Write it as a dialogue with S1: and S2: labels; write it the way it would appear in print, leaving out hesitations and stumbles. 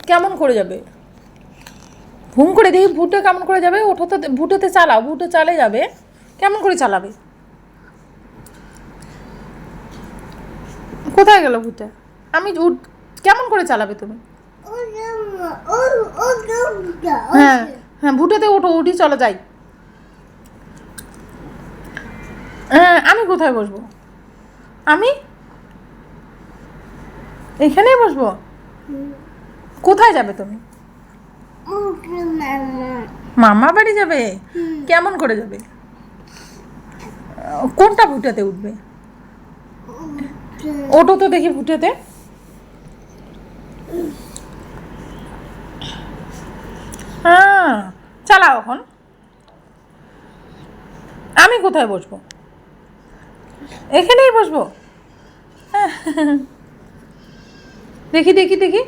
S1: কেমন করে যাবে? হুম করে দেখি ভুটে কেমন করে যাবে। ওঠো তো, ভুটেতে চালাও, ভুটে চালে যাবে। কেমন করে চালাবে? কোথায় গেল ভুটে? আমি কেমন করে চালাবে তুমি? হ্যাঁ হ্যাঁ, ভুটেতে ওঠো, উঠি চলো যাই। হ্যাঁ, আমি কোথায় বসবো? আমি এখানেই বসবো। কোথায় যাবে তুমি? মামা বাড়ি যাবে? কেমন করে যাবে? কোনটা ভুটাতে উঠবে? ওটো তো দেখি ভুটাতে। হ্যাঁ, চালাও এখন। আমি কোথায় বসবো? এখানেই বসবো। দেখি দেখি দেখি।